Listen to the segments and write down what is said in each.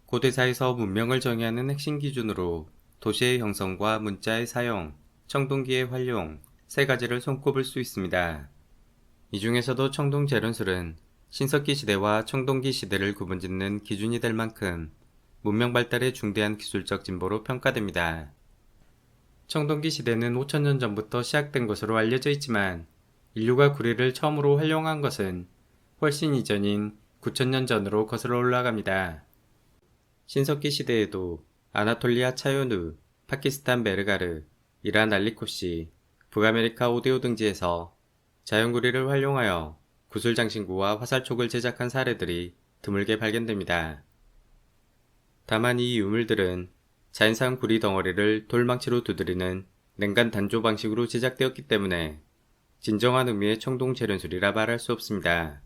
고대사에서 문명을 정의하는 핵심 기준으로 도시의 형성과 문자의 사용, 청동기의 활용 세 가지를 손꼽을 수 있습니다. 이 중에서도 청동제련술은 신석기 시대와 청동기 시대를 구분짓는 기준이 될 만큼 문명 발달의 중대한 기술적 진보로 평가됩니다. 청동기 시대는 5천년 전부터 시작된 것으로 알려져 있지만 인류가 구리를 처음으로 활용한 것은 훨씬 이전인 9천년 전으로 거슬러 올라갑니다. 신석기 시대에도 아나톨리아 차요누, 파키스탄 메르가르, 이란 알리코시, 북아메리카 오데오 등지에서 자연구리를 활용하여 구슬장신구와 화살촉을 제작한 사례들이 드물게 발견됩니다. 다만 이 유물들은 자연산 구리 덩어리를 돌망치로 두드리는 냉간 단조 방식으로 제작되었기 때문에 진정한 의미의 청동 재련술이라 말할 수 없습니다.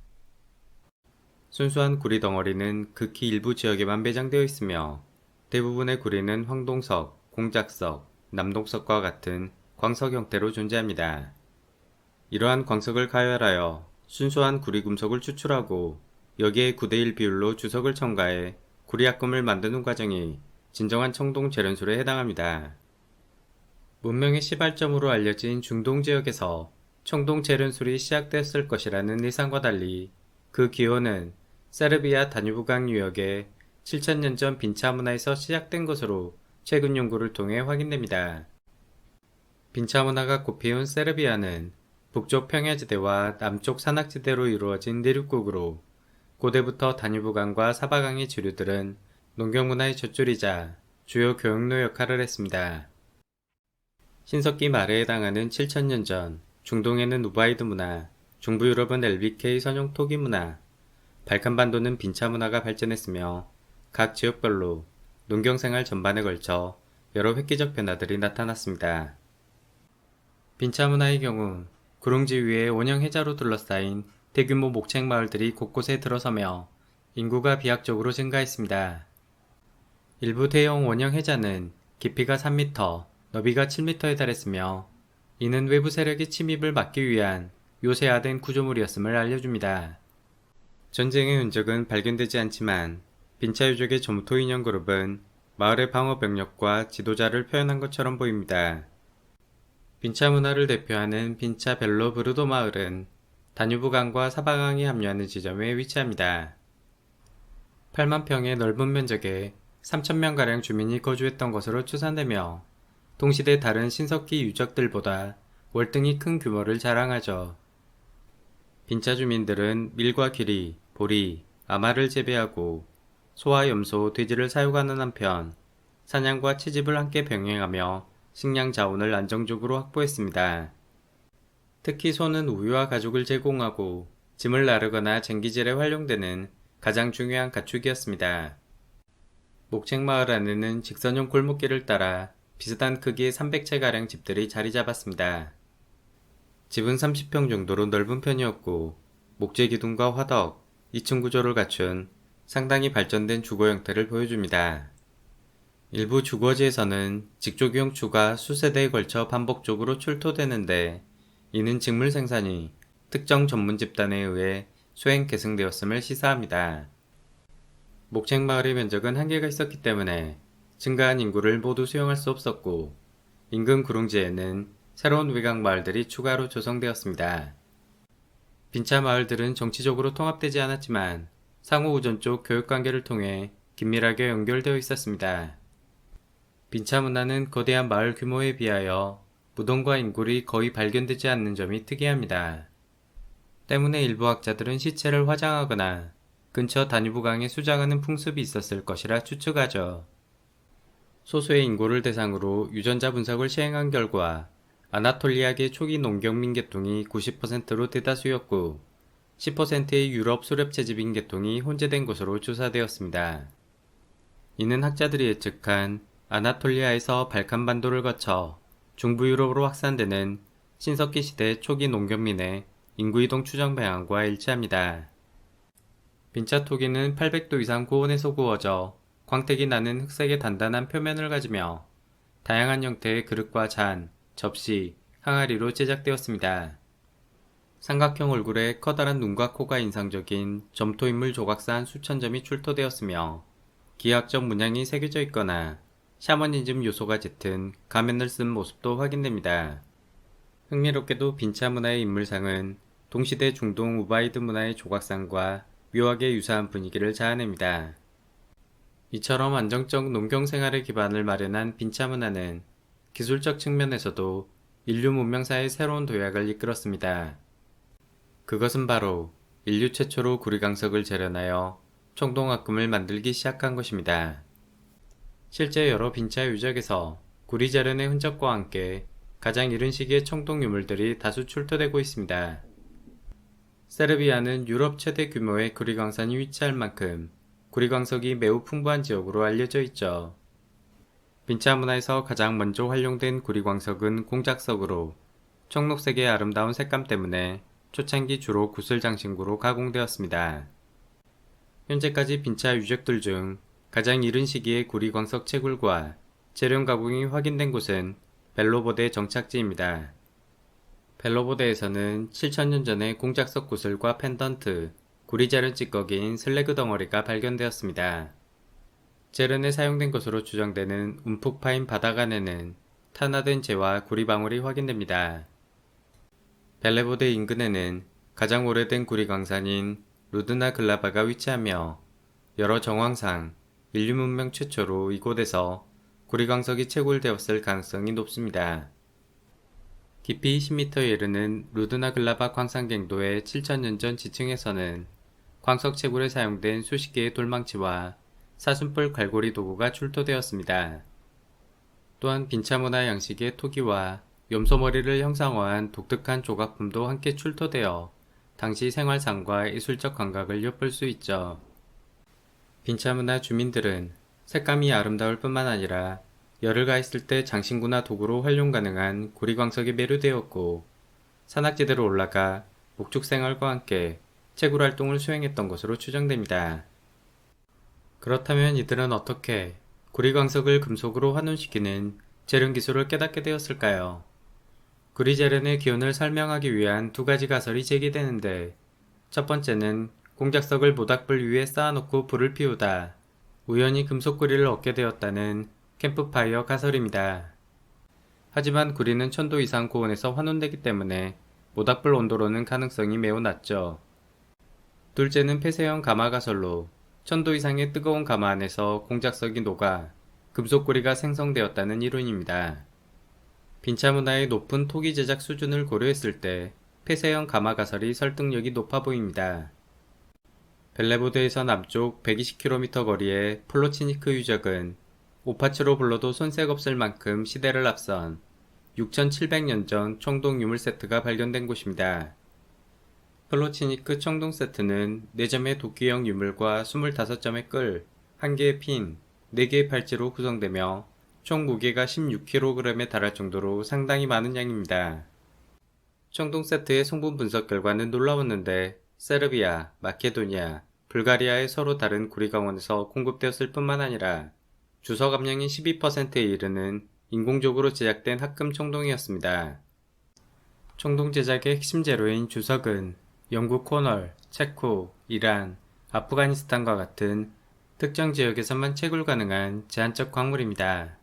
순수한 구리 덩어리는 극히 일부 지역에만 매장되어 있으며 대부분의 구리는 황동석, 공작석, 남동석과 같은 광석 형태로 존재합니다. 이러한 광석을 가열하여 순수한 구리 금속을 추출하고 여기에 9대1 비율로 주석을 첨가해 구리합금을 만드는 과정이 진정한 청동 재련술에 해당합니다. 문명의 시발점으로 알려진 중동 지역에서 청동 재련술이 시작되었을 것이라는 예상과 달리 그 기원은 세르비아 다뉴브강 유역의 7천년 전 빈차 문화에서 시작된 것으로 최근 연구를 통해 확인됩니다. 빈차 문화가 꽃피운 세르비아는 북쪽 평야지대와 남쪽 산악지대로 이루어진 내륙국으로 고대부터 다뉴브강과 사바강의 주류들은 농경문화의 젖줄이자 주요 교역로 역할을 했습니다. 신석기 말에 해당하는 7천년 전 중동에는 우바이드 문화, 중부 유럽은 LBK 선용 토기 문화, 발칸반도는 빈차 문화가 발전했으며 각 지역별로 농경생활 전반에 걸쳐 여러 획기적 변화들이 나타났습니다. 빈차 문화의 경우 구릉지 위에 원형 해자로 둘러싸인 대규모 목책 마을들이 곳곳에 들어서며 인구가 비약적으로 증가했습니다. 일부 대형 원형 해자는 깊이가 3m, 너비가 7m에 달했으며 이는 외부 세력의 침입을 막기 위한 요새화된 구조물이었음을 알려줍니다. 전쟁의 흔적은 발견되지 않지만 빈차 유족의 점토 인형 그룹은 마을의 방어 병력과 지도자를 표현한 것처럼 보입니다. 빈차 문화를 대표하는 빈차 벨로 브루도 마을은 다뉴브강과 사바강이 합류하는 지점에 위치합니다. 8만 평의 넓은 면적에 3,000명가량 주민이 거주했던 것으로 추산되며 동시대 다른 신석기 유적들보다 월등히 큰 규모를 자랑하죠. 빈차 주민들은 밀과 기리, 보리, 아마를 재배하고 소와 염소, 돼지를 사육하는 한편 사냥과 채집을 함께 병행하며 식량 자원을 안정적으로 확보했습니다. 특히 소는 우유와 가죽을 제공하고 짐을 나르거나 쟁기질에 활용되는 가장 중요한 가축이었습니다. 목책마을 안에는 직선형 골목길을 따라 비슷한 크기의 300채가량 집들이 자리 잡았습니다. 집은 30평 정도로 넓은 편이었고 목재 기둥과 화덕, 2층 구조를 갖춘 상당히 발전된 주거 형태를 보여줍니다. 일부 주거지에서는 직조기형 추가 수세대에 걸쳐 반복적으로 출토되는데 이는 직물 생산이 특정 전문 집단에 의해 수행 계승되었음을 시사합니다. 목책마을의 면적은 한계가 있었기 때문에 증가한 인구를 모두 수용할 수 없었고 인근 구릉지에는 새로운 외곽 마을들이 추가로 조성되었습니다. 빈차 마을들은 정치적으로 통합되지 않았지만 상호 우전적 교육관계를 통해 긴밀하게 연결되어 있었습니다. 빈차 문화는 거대한 마을 규모에 비하여 무덤과 인굴이 거의 발견되지 않는 점이 특이합니다. 때문에 일부 학자들은 시체를 화장하거나 근처 다뉴브강에 수장하는 풍습이 있었을 것이라 추측하죠. 소수의 인구를 대상으로 유전자 분석을 시행한 결과 아나톨리아계 초기 농경민 계통이 90%로 대다수였고 10%의 유럽 수렵채집인 계통이 혼재된 것으로 조사되었습니다. 이는 학자들이 예측한 아나톨리아에서 발칸반도를 거쳐 중부 유럽으로 확산되는 신석기 시대 초기 농경민의 인구이동 추정 방향과 일치합니다. 빈차 토기는 800도 이상 고온에서 구워져 광택이 나는 흑색의 단단한 표면을 가지며 다양한 형태의 그릇과 잔, 접시, 항아리로 제작되었습니다. 삼각형 얼굴에 커다란 눈과 코가 인상적인 점토인물 조각사 한 수천 점이 출토되었으며 기하학적 문양이 새겨져 있거나 샤머니즘 요소가 짙은 가면을 쓴 모습도 확인됩니다. 흥미롭게도 빈차 문화의 인물상은 동시대 중동 우바이드 문화의 조각상과 묘하게 유사한 분위기를 자아냅니다. 이처럼 안정적 농경 생활의 기반을 마련한 빈차 문화는 기술적 측면에서도 인류 문명사의 새로운 도약을 이끌었습니다. 그것은 바로 인류 최초로 구리광석을 재련하여 청동합금을 만들기 시작한 것입니다. 실제 여러 빈차 유적에서 구리 재련의 흔적과 함께 가장 이른 시기의 청동 유물들이 다수 출토되고 있습니다. 세르비아는 유럽 최대 규모의 구리광산이 위치할 만큼 구리광석이 매우 풍부한 지역으로 알려져 있죠. 빈차 문화에서 가장 먼저 활용된 구리광석은 공작석으로 청록색의 아름다운 색감 때문에 초창기 주로 구슬 장신구로 가공되었습니다. 현재까지 빈차 유적들 중 가장 이른 시기의 구리광석 채굴과 재련 가공이 확인된 곳은 벨로보데 정착지입니다. 벨로보데에서는 7000년 전에 공작석 구슬과 펜던트, 구리 재련 찌꺼기인 슬래그 덩어리가 발견되었습니다. 재련에 사용된 것으로 추정되는 움푹 파인 바닥 안에는 탄화된 재와 구리 방울이 확인됩니다. 벨레보데 인근에는 가장 오래된 구리 광산인 루드나 글라바가 위치하며 여러 정황상 인류 문명 최초로 이곳에서 구리광석이 채굴되었을 가능성이 높습니다. 깊이 20m에 이르는 루드나 글라바 광산갱도의 7000년 전 지층에서는 광석 채굴에 사용된 수십 개의 돌망치와 사슴뿔 갈고리 도구가 출토되었습니다. 또한 빈차 문화 양식의 토기와 염소머리를 형상화한 독특한 조각품도 함께 출토되어 당시 생활상과 예술적 감각을 엿볼 수 있죠. 빈차 문화 주민들은 색감이 아름다울 뿐만 아니라 열을 가했을 때 장신구나 도구로 활용 가능한 구리광석에 매료되었고 산악지대로 올라가 목축 생활과 함께 채굴 활동을 수행했던 것으로 추정됩니다. 그렇다면 이들은 어떻게 구리광석을 금속으로 환원시키는 재련 기술을 깨닫게 되었을까요? 구리 재련의 기원을 설명하기 위한 두 가지 가설이 제기되는데, 첫 번째는 공작석을 모닥불 위에 쌓아놓고 불을 피우다 우연히 금속 구리를 얻게 되었다는 캠프파이어 가설입니다. 하지만 구리는 1000도 이상 고온에서 환원되기 때문에 모닥불 온도로는 가능성이 매우 낮죠. 둘째는 폐쇄형 가마 가설로 1000도 이상의 뜨거운 가마 안에서 공작석이 녹아 금속구리가 생성되었다는 이론입니다. 빈차 문화의 높은 토기 제작 수준을 고려했을 때 폐쇄형 가마 가설이 설득력이 높아 보입니다. 벨레보드에서 남쪽 120km 거리의 폴로치니크 유적은 오파츠로 불러도 손색 없을 만큼 시대를 앞선 6700년 전 청동 유물 세트가 발견된 곳입니다. 폴로치니크 청동 세트는 4점의 도끼형 유물과 25점의 끌, 1개의 핀, 4개의 팔찌로 구성되며 총 무게가 16kg에 달할 정도로 상당히 많은 양입니다. 청동 세트의 성분 분석 결과는 놀라웠는데 세르비아, 마케도니아, 불가리아의 서로 다른 구리광원에서 공급되었을 뿐만 아니라 주석 함량이 12%에 이르는 인공적으로 제작된 합금 청동이었습니다. 청동 제작의 핵심 재료인 주석은 영국 코널, 체코, 이란, 아프가니스탄과 같은 특정 지역에서만 채굴 가능한 제한적 광물입니다.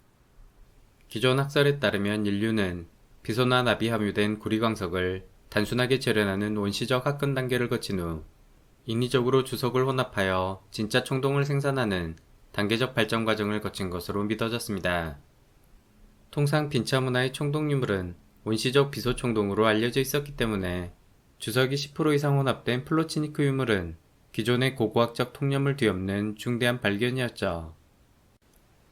기존 학설에 따르면 인류는 비소나 납이 함유된 구리광석을 단순하게 재련하는 원시적 합금 단계를 거친 후 인위적으로 주석을 혼합하여 진짜 청동을 생산하는 단계적 발전 과정을 거친 것으로 믿어졌습니다. 통상 빈차 문화의 청동 유물은 원시적 비소 청동으로 알려져 있었기 때문에 주석이 10% 이상 혼합된 플로치니크 유물은 기존의 고고학적 통념을 뒤엎는 중대한 발견이었죠.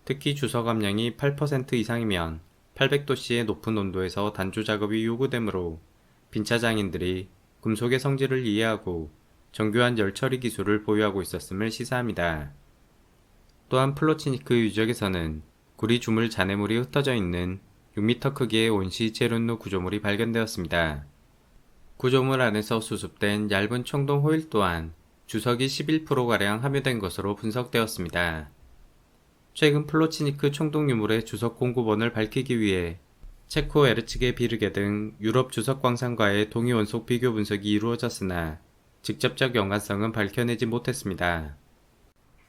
특히 주석 함량이 8% 이상이면 800도씨의 높은 온도에서 단조 작업이 요구되므로 빈차 장인들이 금속의 성질을 이해하고 정교한 열 처리 기술을 보유하고 있었음을 시사합니다. 또한 플로치니크 유적에서는 구리 주물 잔해물이 흩어져 있는 6m 크기의 온시 제륜루 구조물이 발견되었습니다. 구조물 안에서 수습된 얇은 청동 호일 또한 주석이 11%가량 함유된 것으로 분석되었습니다. 최근 플로치니크 청동 유물의 주석 공급원을 밝히기 위해 체코 에르츠게 비르게 등 유럽 주석 광산과의 동위 원속 비교 분석이 이루어졌으나 직접적 연관성은 밝혀내지 못했습니다.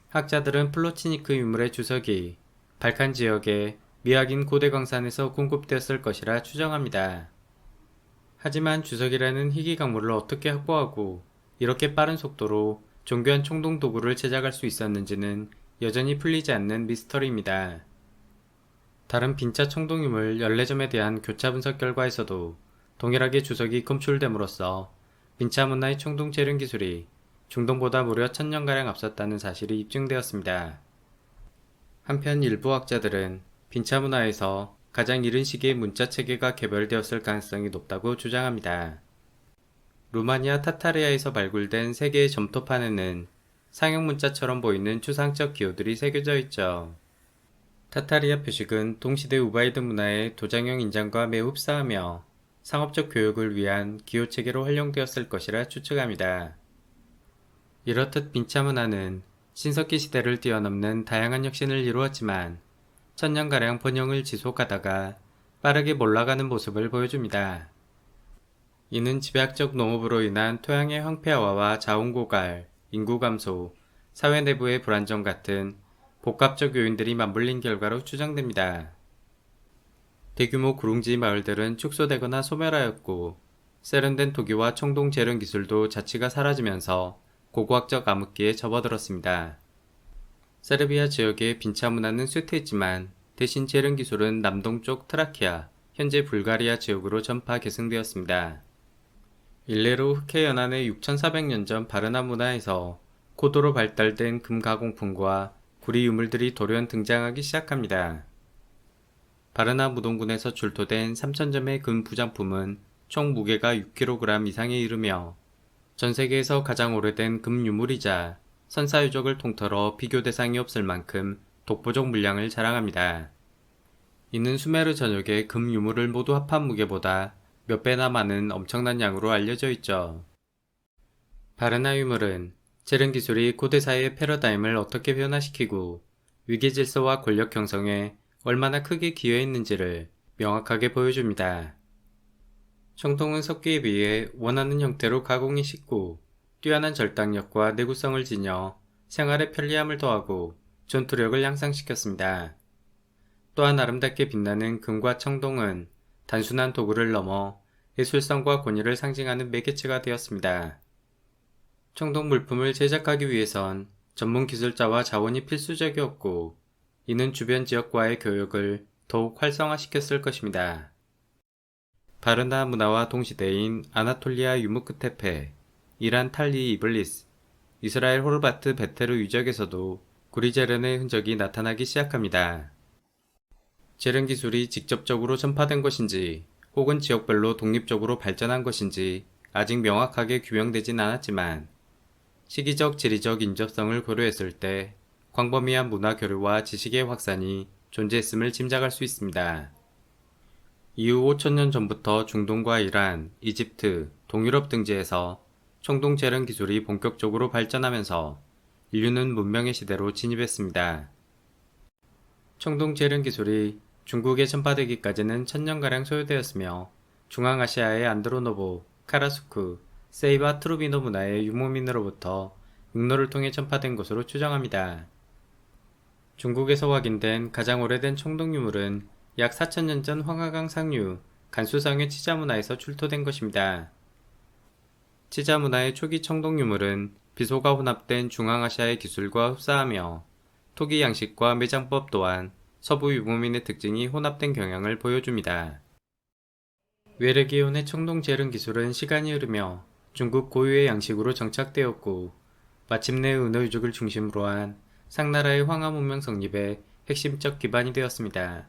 학자들은 플로치니크 유물의 주석이 발칸 지역의 미확인 고대 광산에서 공급되었을 것이라 추정합니다. 하지만 주석이라는 희귀 광물을 어떻게 확보하고 이렇게 빠른 속도로 정교한 청동 도구를 제작할 수 있었는지는 여전히 풀리지 않는 미스터리입니다. 다른 빈자 청동 유물 14점에 대한 교차 분석 결과에서도 동일하게 주석이 검출됨으로써 빈자 문화의 청동 재련 기술이 중동보다 무려 1000년가량 앞섰다는 사실이 입증되었습니다. 한편 일부 학자들은 빈자 문화에서 가장 이른 시기에 문자 체계가 개발되었을 가능성이 높다고 주장합니다. 루마니아 타타리아에서 발굴된 세 개의 점토판에는 상형 문자처럼 보이는 추상적 기호들이 새겨져 있죠. 타타리아 표식은 동시대 우바이드 문화의 도장형 인장과 매우 흡사하며 상업적 교육을 위한 기호 체계로 활용되었을 것이라 추측합니다. 이렇듯 빈차 문화는 신석기 시대를 뛰어넘는 다양한 혁신을 이루었지만 천년가량 번영을 지속하다가 빠르게 몰락하는 모습을 보여줍니다. 이는 집약적 농업으로 인한 토양의 황폐화와 자원 고갈, 인구 감소, 사회 내부의 불안정 같은 복합적 요인들이 맞물린 결과로 추정됩니다. 대규모 구릉지 마을들은 축소되거나 소멸하였고 세련된 토기와 청동 재련 기술도 자치가 사라지면서 고고학적 암흑기에 접어들었습니다. 세르비아 지역의 빈차 문화는 쇠퇴했지만 대신 재련 기술은 남동쪽 트라키아, 현재 불가리아 지역으로 전파 계승되었습니다. 일례로 흑해 연안의 6400년 전 바르나 문화에서 고도로 발달된 금 가공품과 구리 유물들이 돌연 등장하기 시작합니다. 바르나 무동군에서 출토된 3000점의 금 부장품은 총 무게가 6kg 이상에 이르며 전 세계에서 가장 오래된 금 유물이자 선사유적을 통틀어 비교 대상이 없을 만큼 독보적 물량을 자랑합니다. 이는 수메르 전역의 금 유물을 모두 합한 무게보다 몇 배나 많은 엄청난 양으로 알려져 있죠. 바르나 유물은 재련 기술이 고대사회의 패러다임을 어떻게 변화시키고 위계 질서와 권력 형성에 얼마나 크게 기여했는지를 명확하게 보여줍니다. 청동은 석기에 비해 원하는 형태로 가공이 쉽고 뛰어난 절단력과 내구성을 지녀 생활의 편리함을 더하고 전투력을 향상시켰습니다. 또한 아름답게 빛나는 금과 청동은 단순한 도구를 넘어 예술성과 권위를 상징하는 매개체가 되었습니다. 청동 물품을 제작하기 위해선 전문 기술자와 자원이 필수적이었고 이는 주변 지역과의 교역을 더욱 활성화시켰을 것입니다. 바르나 문화와 동시대인 아나톨리아 유무크테페, 이란 탈리 이블리스, 이스라엘 호르바트 베테르 유적에서도 구리 재련의 흔적이 나타나기 시작합니다. 재련 기술이 직접적으로 전파된 것인지 혹은 지역별로 독립적으로 발전한 것인지 아직 명확하게 규명되진 않았지만 시기적 지리적 인접성을 고려했을 때 광범위한 문화 교류와 지식의 확산이 존재했음을 짐작할 수 있습니다. 이후 5000년 전부터 중동과 이란, 이집트, 동유럽 등지에서 청동 재련 기술이 본격적으로 발전하면서 인류는 문명의 시대로 진입했습니다. 청동 재련 기술이 중국에 전파되기까지는 1000년가량 소요되었으며 중앙아시아의 안드로노보, 카라수크, 세이바 트루비노 문화의 유목민으로부터 육로를 통해 전파된 것으로 추정합니다. 중국에서 확인된 가장 오래된 청동 유물은 약 4000년 전 황하강 상류 간수성의 치자 문화에서 출토된 것입니다. 치자 문화의 초기 청동 유물은 비소가 혼합된 중앙아시아의 기술과 흡사하며 토기 양식과 매장법 또한 서부 유목민의 특징이 혼합된 경향을 보여줍니다. 외래기온의 청동 재련 기술은 시간이 흐르며 중국 고유의 양식으로 정착되었고 마침내 은어유적을 중심으로 한 상나라의 황하 문명 성립의 핵심적 기반이 되었습니다.